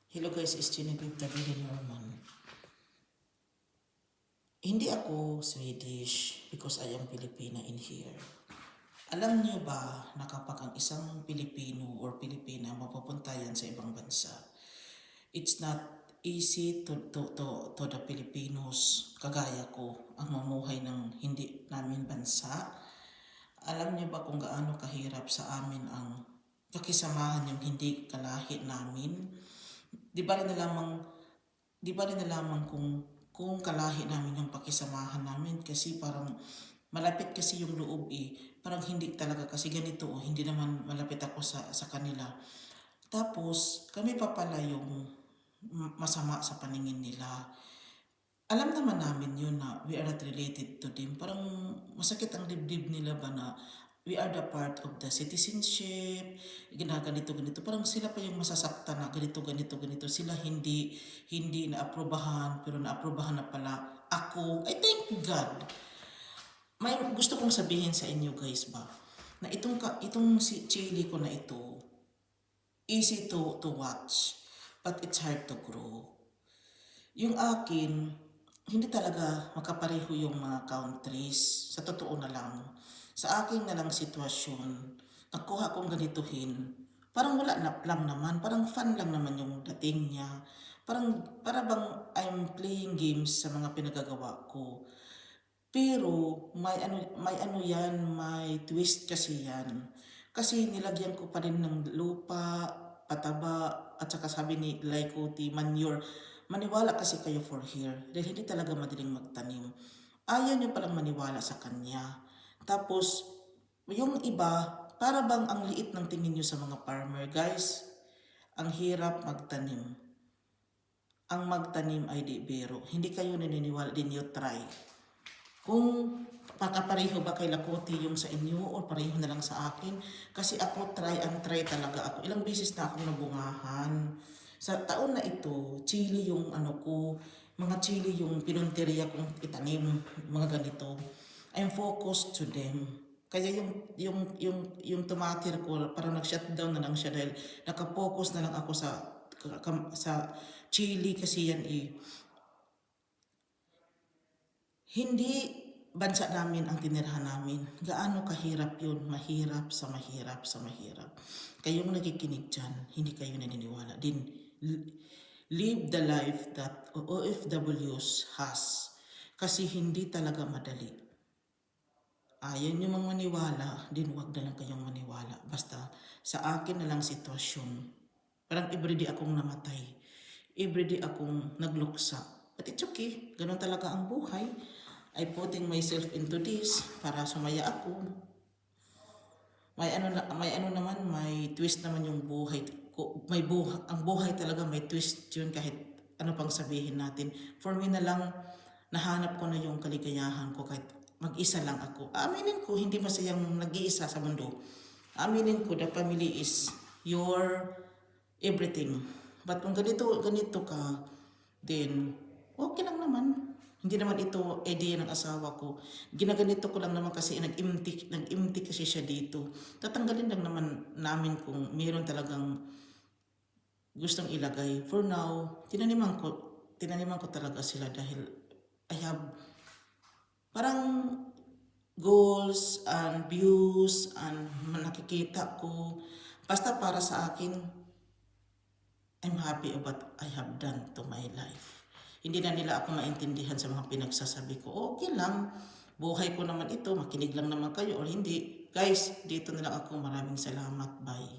Hello guys, it's Genevieve Davide Norman. Hindi ako Swedish because I am Filipina in here. Alam niyo ba na kapag ang isang Pilipino or Pilipina mapupunta yan sa ibang bansa, it's not easy to the Filipinos, kagaya ko, ang mamuhay ng hindi namin bansa. Alam niyo ba kung gaano kahirap sa amin ang pakisamahan yung hindi kalahi namin? Di ba rin nalaman kung kalahi namin yung pakisamahan namin kasi parang malapit kasi yung loob parang hindi talaga kasi ganito hindi naman malapit ako sa kanila. Tapos kami pa pala yung masama sa paningin nila. Alam naman namin yun na we are not related to them. Parang masakit ang dibdib nila ba na we are the part of the citizenship, ganito. Parang sila pa yung masasaktan na ganito. Sila hindi naaprubahan, pero naaprubahan na pala ako. I thank God. May gusto kong sabihin sa inyo guys ba, na itong si chili ko na ito, easy to watch, but it's hard to grow. Yung akin, hindi talaga makapareho yung mga countries. Sa totoo na lang. Sa akin na lang sitwasyon, nakuha kong ganituhin. Parang wala lang naman. Parang fun lang naman yung dating niya. Para bang I'm playing games sa mga pinagagawa ko. Pero may twist kasi yan. Kasi nilagyan ko pa rin ng lupa, pataba, at saka sabi ni Laikuti, manure. Maniwala kasi kayo for here dahil hindi talaga madaling magtanim. Ayaw niyo palang maniwala sa kanya. Tapos, yung iba, para bang ang liit ng tingin niyo sa mga farmer. Guys, ang hirap magtanim. Ang magtanim ay di biro. Hindi kayo naniniwala, din you try. Kung makapareho ba kay Lakuti yung sa inyo o pareho na lang sa akin. Kasi ako try talaga ako. Ilang beses na akong nabungahan. Sa taon na ito, chili yung mga chili yung pinunteriya kong itanim, mga ganito. I'm focused to them. Kaya yung tumatir ko, parang nag-shutdown na lang siya dahil nakapokus na lang ako sa chili kasi yan Hindi bansa namin ang tinirhan namin. Gaano kahirap yun? Mahirap sa mahirap sa mahirap. Kayong nakikinig dyan, hindi kayo naniniwala. Live the life that OFWs has. Kasi hindi talaga madali. Ayaw nyo mang maniwala, wag na lang kayong maniwala. Basta sa akin na lang sitwasyon. Parang everyday akong namatay. Everyday akong nagluksa. But it's okay. Ganun talaga ang buhay. I putting myself into this para sumaya ako. May twist naman yung buhay ko. Ang buhay talaga may twist yun kahit ano pang sabihin natin. For me na lang, nahanap ko na yung kaligayahan ko kahit mag-isa lang ako. Aminin ko, hindi masayang nag-iisa sa mundo. Aminin ko, the family is your everything. But kung ganito ka, then okay lang naman. Hindi naman ito idea ng asawa ko. Ginaganito ko lang naman kasi nag-empty kasi siya dito. Tatanggalin lang naman namin kung mayroon talagang gustong ilagay. For now, tinaniman ko talaga sila dahil I have parang goals and views and nakikita ko. Basta para sa akin, I'm happy about I have done to my life. Hindi na nila ako maintindihan sa mga pinagsasabi ko. Okay lang, buhay ko naman ito, makinig lang naman kayo or hindi. Guys, dito na lang ako. Maraming salamat. Bye.